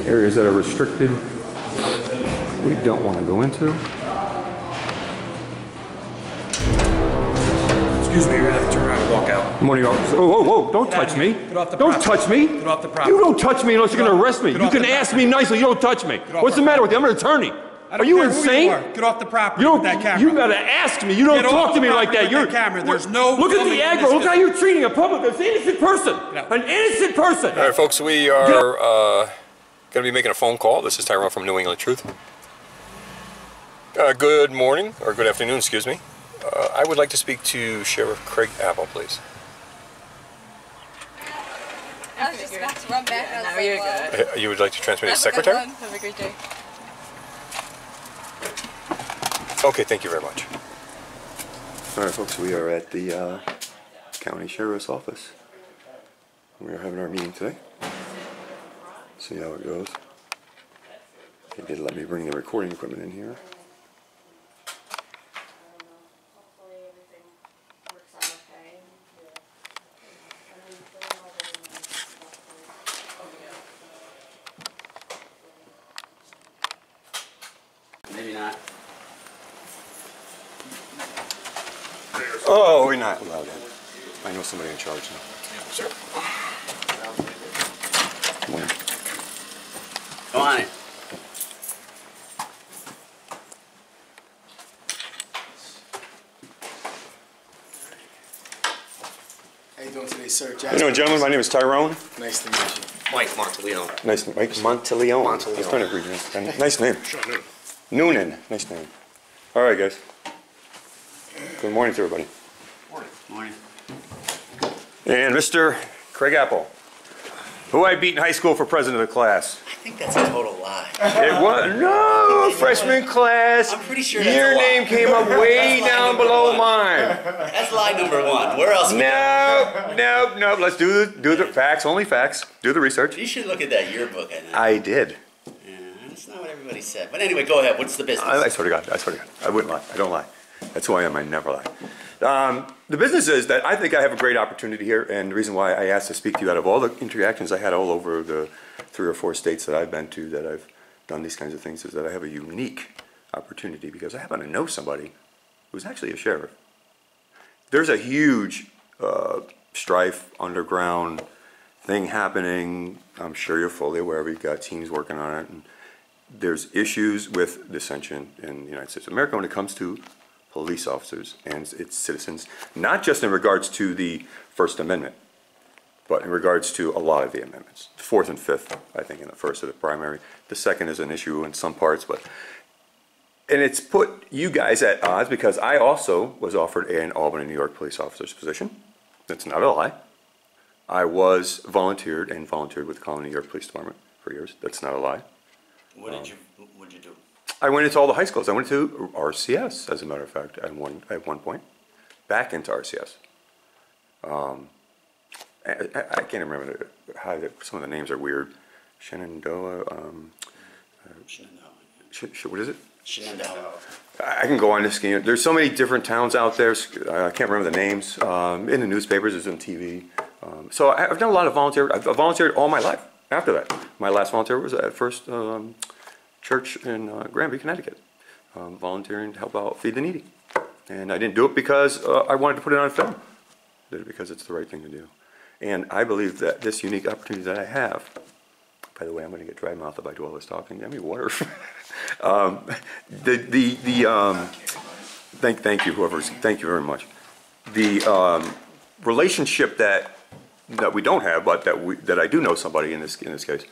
Areas that are restricted, we don't want to go into. Excuse me, you're gonna have to turn around and walk out. Morning, officer. Oh, whoa, whoa, don't touch me. Get off the Don't property. touch me. Get off the property. You don't touch me unless you're going to arrest me. Get You off can the ask property. me nicely. You don't touch me. What's the matter with you? I'm an attorney. Are you insane? Get off the property You with that camera. You gotta ask me. You don't talk to me like that. You're camera. There's no. Look at the aggro. Look how you're treating a public. An innocent person. An innocent person. All right, folks. We are going to be making a phone call. This is Tyrone from New England Truth. Good morning or good afternoon. Excuse me. I would like to speak to Sheriff Craig Apple, please. I was just about to run back. No, you're good. You would like to transmit as secretary? Have a great day. Okay, thank you very much. All right, folks, we are at the county sheriff's office. We are having our meeting today. See how it goes. They did let me bring the recording equipment in here. Maybe not. Oh, we're not allowed in. I know somebody in charge now. Sir. Come on. Go on it. How you doing today, sir? How you doing, gentlemen? My name is Tyrone. Nice to meet you. Mike Monteleone. Nice to Mike Monteleone. I was trying to read it. Nice name. Noonan. Nice name. All right, guys. Good morning to everybody. Morning. And Mr. Craig Apple, who I beat in high school for president of the class. I think that's a total lie. It was no freshman class. I'm pretty sure that's your a lie. name came up way That's lie down number below one. mine. That's lie number one. Where else? No. Let's do the facts. Only facts. Do the research. You should look at that yearbook. I think. I did. Yeah, that's not what everybody said. But anyway, go ahead. What's the business? I swear to God. I swear to God. I wouldn't lie. I don't lie. That's who I am. I never lie. The business is that I think I have a great opportunity here, and the reason why I asked to speak to you out of all the interactions I had all over the 3 or 4 states that I've been to, that I've done these kinds of things, is that I have a unique opportunity because I happen to know somebody who's actually a sheriff. There's a huge strife, underground thing happening. I'm sure you're fully aware of it. You've got teams working on it. And there's issues with dissension in the United States of America when it comes to police officers and its citizens, not just in regards to the First Amendment, but in regards to a lot of the amendments. The 4th and 5th, I think, in the first are the primary. The second is an issue in some parts, and it's put you guys at odds because I also was offered an Albany, New York police officer's position. That's not a lie. I was volunteered with the Colony, New York Police Department for years. That's not a lie. What'd you do? I went into all the high schools. I went to RCS, as a matter of fact, at one point, back into RCS. I can't remember how some of the names are weird. Shenandoah. What is it? Shenandoah. I can go on this game. There's so many different towns out there. I can't remember the names. In the newspapers, it's on TV. So I've done a lot of volunteer. I've volunteered all my life. After that, my last volunteer was at First Church in Granby, Connecticut, volunteering to help out feed the needy. And I didn't do it because I wanted to put it on film. I did it because it's the right thing to do. And I believe that this unique opportunity that I have, by the way, I'm going to get dry mouth if I do all this talking. Give me water. Thank you, thank you very much. The relationship that we don't have, but that I do know somebody in this case,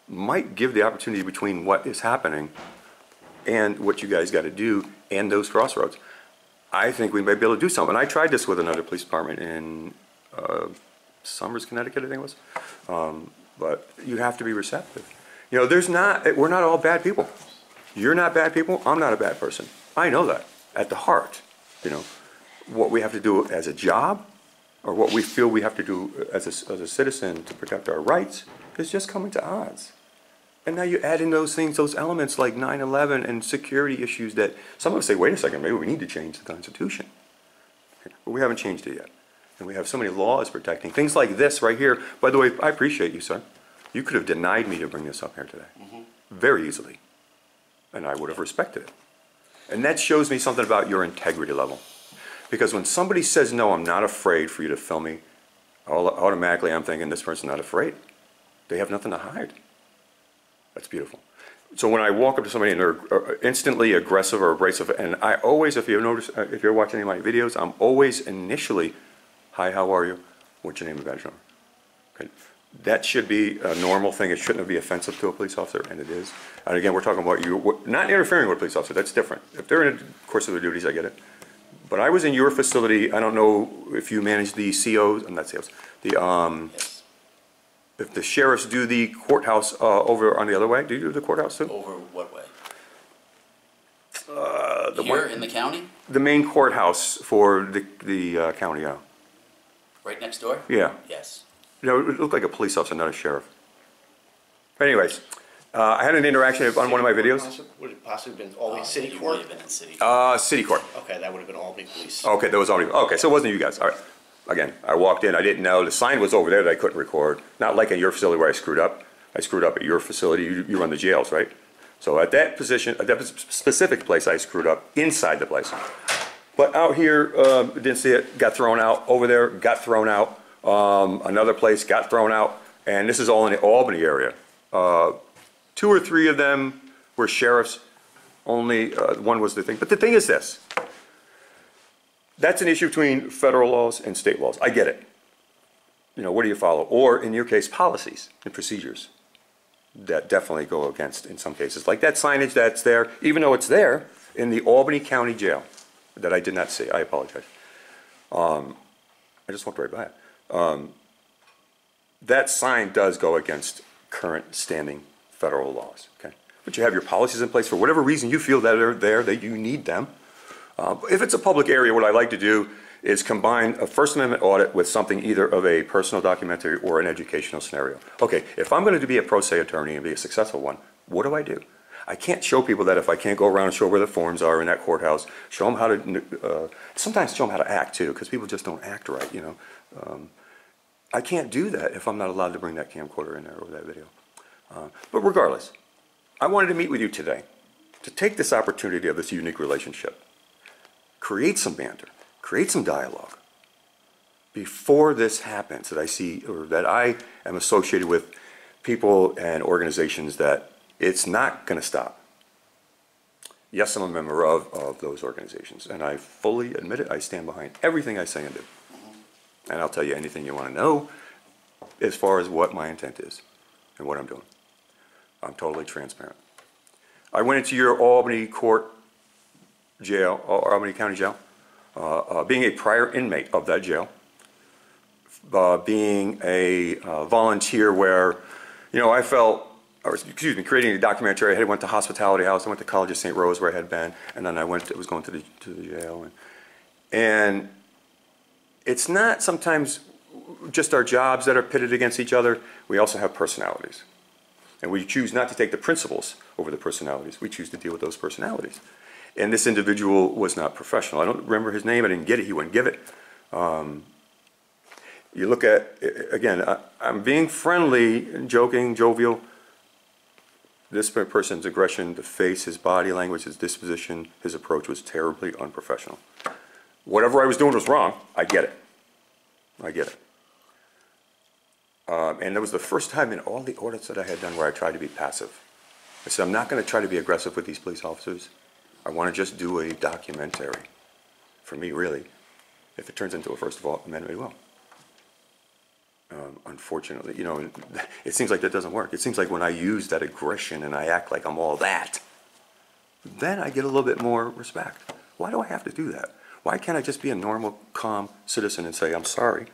might give the opportunity between what is happening and what you guys got to do and those crossroads. I think we may be able to do something. I tried this with another police department in Somers, Connecticut, I think it was. But you have to be receptive. You know, we're not all bad people. You're not bad people. I'm not a bad person. I know that at the heart. You know, what we have to do as a job, or what we feel we have to do as a citizen to protect our rights, is just coming to odds. And now you add in those things, those elements like 9/11 and security issues that some of us say, wait a second, maybe we need to change the Constitution. But we haven't changed it yet. And we have so many laws protecting things like this right here. By the way, I appreciate you, sir. You could have denied me to bring this up here today, very easily, and I would have respected it. And that shows me something about your integrity level. Because when somebody says, no, I'm not afraid for you to film me, automatically I'm thinking this person's not afraid. They have nothing to hide. That's beautiful. So when I walk up to somebody and they're instantly aggressive or abrasive, and I always, if you notice, if you're watching any of my videos, I'm always initially, hi, how are you? What's your name and badge number? Okay. That should be a normal thing. It shouldn't be offensive to a police officer, and it is. And again, we're talking about you not interfering with a police officer. That's different. If they're in the course of their duties, I get it. But I was in your facility. I don't know if you manage the COs, not COs, the Yes. if the sheriffs do the courthouse over on the other way. Do you do the courthouse too? Over what way? The Here one, in the county? the main courthouse for the county. Yeah. Right next door? Yeah. Yes. You know, it looked like a police officer, not a sheriff. Anyways, I had an interaction on one of my videos. Would it possibly been Albany City You Court? might have been in city court. City court. Okay, that would have been Albany Police. Okay, that was already, okay, so it wasn't you guys, all right. Again, I walked in, I didn't know, the sign was over there that I couldn't record. Not like at your facility where I screwed up. I screwed up at your facility, you run the jails, right? So at that position, at that specific place, I screwed up inside the place. But out here, didn't see it, got thrown out. Over there, got thrown out. Another place got thrown out. And this is all in the Albany area. 2 or 3 of them were sheriffs. Only one was the thing. But the thing is this. That's an issue between federal laws and state laws. I get it. You know, what do you follow? Or, in your case, policies and procedures that definitely go against in some cases. Like that signage that's there, even though it's there in the Albany County Jail that I did not see. I apologize. I just walked right by it. That sign does go against current standing federal laws, okay? But you have your policies in place for whatever reason you feel that are there, that you need them. If it's a public area, what I like to do is combine a First Amendment audit with something either of a personal documentary or an educational scenario. Okay, if I'm going to be a pro se attorney and be a successful one, what do? I can't show people that if I can't go around and show where the forms are in that courthouse, show them how to, sometimes show them how to act too, because people just don't act right, you know. I can't do that if I'm not allowed to bring that camcorder in there or that video. But regardless, I wanted to meet with you today to take this opportunity of this unique relationship, create some banter, create some dialogue before this happens that I see or that I am associated with people and organizations that it's not going to stop. Yes, I'm a member of those organizations, and I fully admit it. I stand behind everything I say and do. And I'll tell you anything you want to know as far as what my intent is and what I'm doing. I'm totally transparent. I went into your Albany court jail, or Albany County Jail, being a prior inmate of that jail, being a volunteer where, you know, I felt, or excuse me, creating a documentary. I went to Hospitality House, I went to College of St. Rose where I had been, and then I was going to the jail. And it's not sometimes just our jobs that are pitted against each other. We also have personalities. And we choose not to take the principles over the personalities. We choose to deal with those personalities. And this individual was not professional. I don't remember his name. I didn't get it. He wouldn't give it. You look at, again, I'm being friendly, joking, jovial. This person's aggression, the face, his body language, his disposition, his approach was terribly unprofessional. Whatever I was doing was wrong. I get it. I get it. And that was the first time in all the audits that I had done where I tried to be passive. I said, I'm not going to try to be aggressive with these police officers. I want to just do a documentary. For me, really, if it turns into a First Amendment, it will. Unfortunately, you know, it seems like that doesn't work. It seems like when I use that aggression and I act like I'm all that, then I get a little bit more respect. Why do I have to do that? Why can't I just be a normal, calm citizen and say, I'm sorry,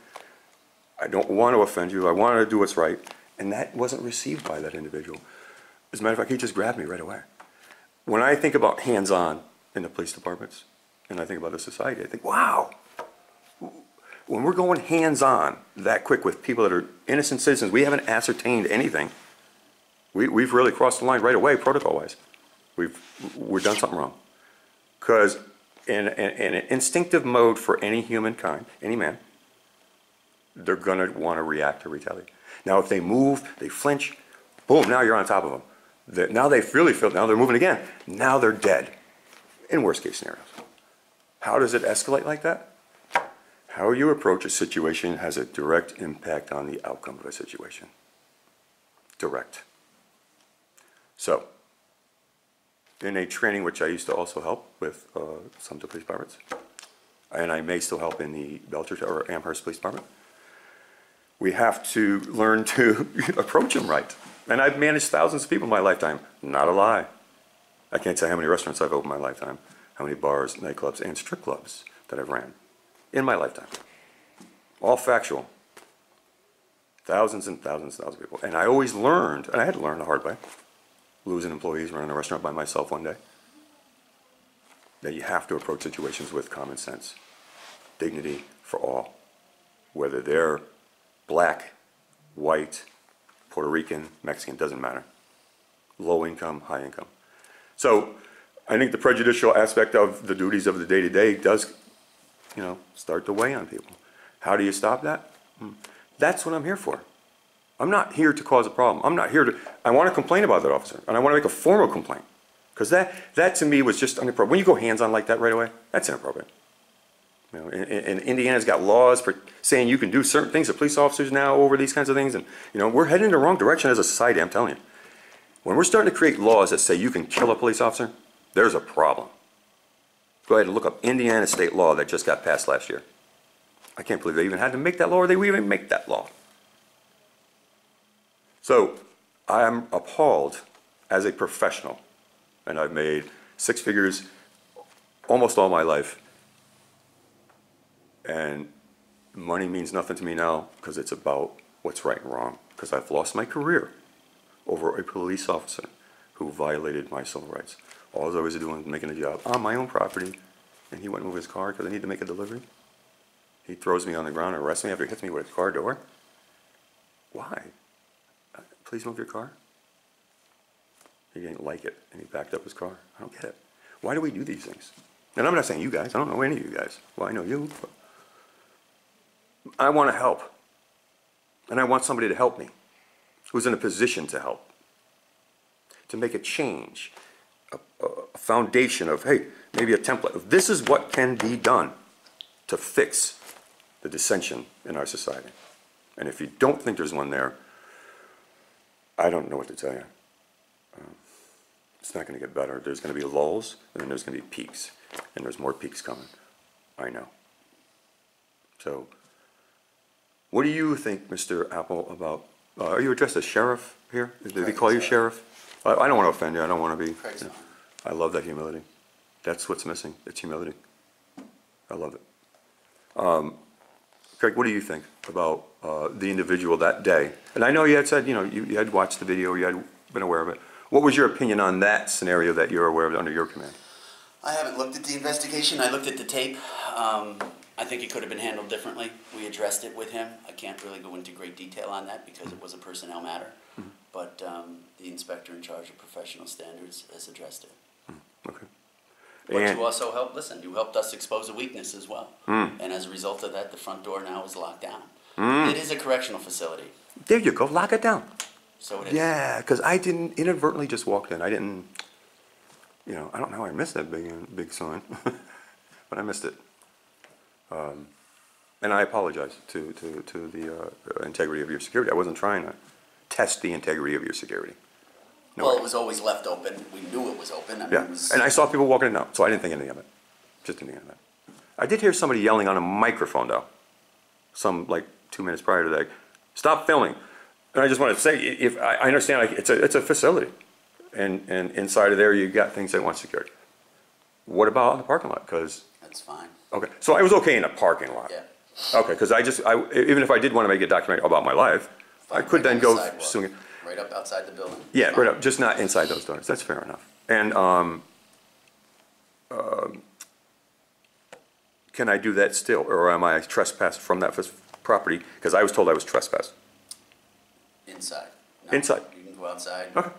I don't want to offend you, I want to do what's right, and that wasn't received by that individual. As a matter of fact, he just grabbed me right away. When I think about hands-on in the police departments, and I think about the society, I think, wow, when we're going hands-on that quick with people that are innocent citizens, we haven't ascertained anything, we've really crossed the line right away, protocol-wise. We've done something wrong. Because in an instinctive mode for any humankind, any man, they're going to want to react or retaliate. Now, if they move, they flinch, boom, now you're on top of them. Now they really feel, now they're moving again. Now they're dead, in worst case scenarios. How does it escalate like that? How you approach a situation has a direct impact on the outcome of a situation. Direct. So, in a training which I used to also help with some of the police departments, and I may still help in the Belcher or Amherst Police Department, we have to learn to approach them right. And I've managed thousands of people in my lifetime. Not a lie. I can't tell you how many restaurants I've opened in my lifetime, how many bars, nightclubs, and strip clubs that I've ran in my lifetime. All factual. Thousands and thousands and thousands of people. And I always learned, and I had to learn the hard way, losing employees, running a restaurant by myself one day, that you have to approach situations with common sense. Dignity for all. Whether they're black, white, Puerto Rican, Mexican, doesn't matter. Low income, high income. So I think the prejudicial aspect of the duties of the day-to-day does, start to weigh on people. How do you stop that? That's what I'm here for. I'm not here to cause a problem. I'm not here to, I want to complain about that officer, and I want to make a formal complaint. Because that to me was just inappropriate. When you go hands-on like that right away, that's inappropriate. And Indiana's got laws for saying you can do certain things to police officers now over these kinds of things, and we're heading in the wrong direction as a society, I'm telling you. When we're starting to create laws that say you can kill a police officer, there's a problem. Go ahead and look up Indiana state law that just got passed last year. I can't believe they even had to make that law, or they would even make that law. So I'm appalled as a professional, and I've made six figures almost all my life, and money means nothing to me now because it's about what's right and wrong, because I've lost my career over a police officer who violated my civil rights. All I was doing was making a job on my own property, and he wouldn't move his car because I need to make a delivery. He throws me on the ground and arrests me after he hits me with his car door. Why? Please move your car. He didn't like it, and he backed up his car. I don't get it. Why do we do these things? And I'm not saying you guys. I don't know any of you guys. Well, I know you. But I want to help. And I want somebody to help me who's in a position to help, to make a change, a foundation of, hey, maybe a template. This is what can be done to fix the dissension in our society. And if you don't think there's one there, I don't know what to tell you. It's not going to get better. There's going to be lulls, and then there's going to be peaks. And there's more peaks coming. I know. So, what do you think, Mr. Apple, about, are you addressed as sheriff here? Did they call you sheriff? I don't want to offend you. I don't want to be. I love that humility. That's what's missing. It's humility. I love it. Craig, what do you think about the individual that day? And I know you had said, you had watched the video, you had been aware of it. What was your opinion on that scenario that you're aware of under your command? I haven't looked at the investigation. I looked at the tape. I think it could have been handled differently. We addressed it with him. I can't really go into great detail on that because it was a personnel matter. Mm-hmm. But the inspector in charge of professional standards has addressed it. Mm-hmm. Okay. But you also helped, listen, you helped us expose a weakness as well. And as a result of that, the front door now is locked down. It is a correctional facility. There you go, lock it down. So it is. Yeah, because I didn't inadvertently just walked in. I didn't, I don't know how I missed that big sign, but I missed it. And I apologize to the integrity of your security. I wasn't trying to test the integrity of your security. No Well, way. it was always left open. We knew it was open. I mean, Yeah, it was, and I saw people walking in and out, so I didn't think anything of it. Just didn't think anything of it. I did hear somebody yelling on a microphone, though, like 2 minutes prior to that, stop filming. And I just want to say, if I understand, like, it's a facility, and inside of there you got things that want security. What about in the parking lot? Because that's fine. okay, so I was okay in a parking lot. Yeah. Okay, because even if I did want to make a documentary about my life, I could then go soon. Right up outside the building. Yeah, right up, just not inside those doors. That's fair enough. And can I do that still, or am I trespassed from that property? Because I was told I was trespassed. Inside. No, Inside. You can go outside. Okay.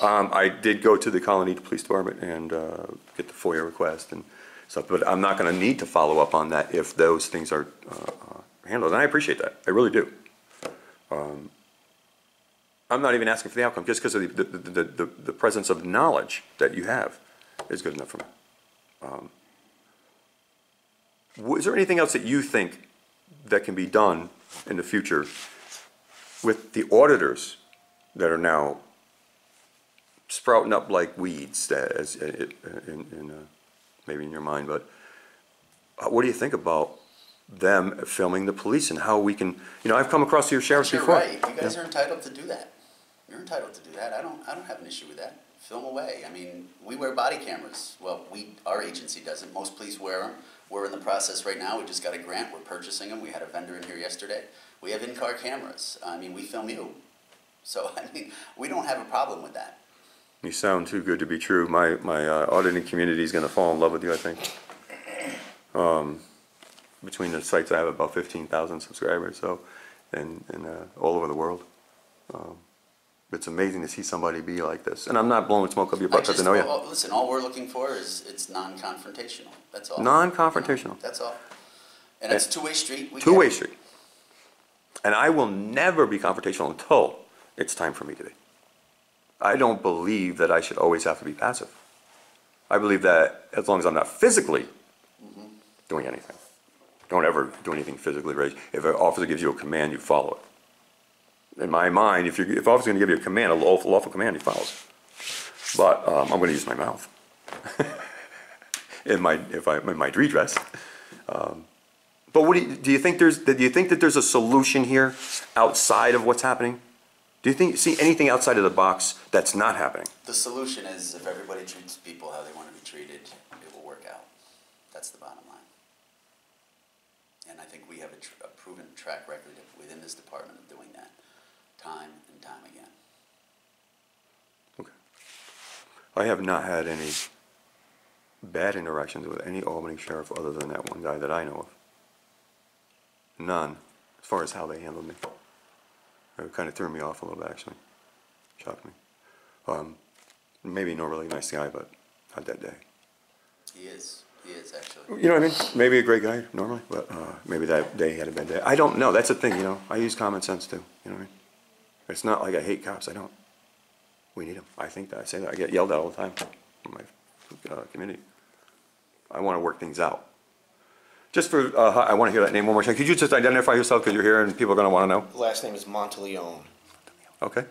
I did go to the Colony Police Department and get the FOIA request and stuff, but I'm not going to need to follow up on that if those things are handled. And I appreciate that. I really do. I'm not even asking for the outcome, just because of the presence of knowledge that you have is good enough for me. Is there anything else that you think that can be done in the future with the auditors that are now sprouting up like weeds, maybe in your mind, but what do you think about them filming the police and how we can, I've come across your sheriffs You're before. right, you guys are entitled to do that. You're entitled to do that. I don't have an issue with that. Film away. I mean, we wear body cameras. Well, our agency doesn't. Most police wear them. We're in the process right now. We just got a grant. We're purchasing them. We had a vendor in here yesterday. We have in-car cameras. I mean, we film you. So, I mean, we don't have a problem with that. You sound too good to be true. My auditing community is going to fall in love with you, I think. Between the sites, I have about 15,000 subscribers, so, and all over the world. It's amazing to see somebody be like this. And I'm not blowing smoke up your butt because I know you. Listen, all we're looking for is it's non-confrontational. That's all. Non-confrontational. That's all. And it's a two-way street. Two-way street. And I will never be confrontational until it's time for me to be. I don't believe that I should always have to be passive. I believe that as long as I'm not physically doing anything, don't ever do anything physically. If an officer gives you a command, you follow it. In my mind, if an officer's going to give you a command, a lawful command, he follows. But I'm going to use my mouth in my redress. But what do you think that there's a solution here outside of what's happening? Do you see anything outside of the box that's not happening? The solution is if everybody treats people how they want to be treated, it will work out. That's the bottom line. And I think we have a proven track record within this department of doing that time and time again. Okay. I have not had any bad interactions with any Albany sheriff other than that one guy that I know of. None, as far as how they handled me. It kind of threw me off a little bit, actually. Shocked me. Maybe not really nice guy, but not that day. He is actually. You know what I mean? Maybe a great guy, normally, but maybe that day he had a bad day. I don't know. That's the thing, I use common sense, too. You know what I mean? It's not like I hate cops. I don't. We need them. I think that. I say that. I get yelled at all the time from my community. I want to work things out. Just for, I want to hear that name one more time. Could you just identify yourself because you're here and people are going to want to know? The last name is Monteleone. Okay.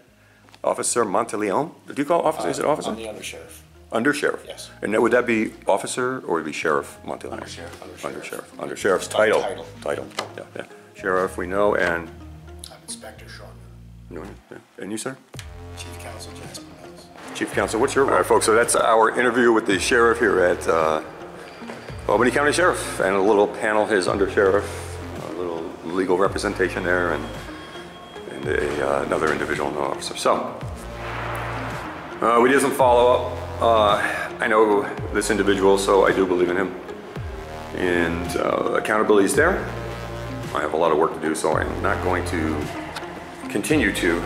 Officer Monteleone? Do you call officer? Is it officer? I'm the undersheriff. Undersheriff? Yes. And would that be officer or would it be Sheriff Monteleone? Undersheriff. Undersheriff's title. Title. Yeah. Sheriff, we know, and. I'm Inspector Sean. No, yeah. And you, sir? Chief Counsel Jasper Mills. Chief Counsel, what's your role? All right, folks, so that's our interview with the sheriff here at Albany County Sheriff, and a little panel, his undersheriff, a little legal representation there, and another individual, no officer. So, we did some follow-up. I know this individual, so I do believe in him. And accountability is there. I have a lot of work to do, so I'm not going to continue to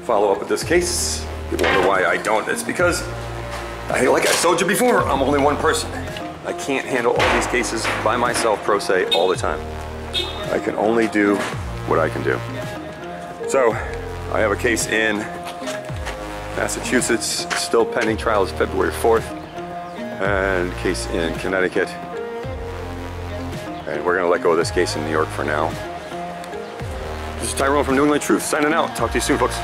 follow up with this case. People wonder why I don't. It's because, like I told you before, I'm only one person. I can't handle all these cases by myself, pro se, all the time. I can only do what I can do. So, I have a case in Massachusetts, still pending trial is February 4th, and a case in Connecticut. And we're gonna let go of this case in New York for now. This is Tyrone from New England Truth, signing out. Talk to you soon, folks.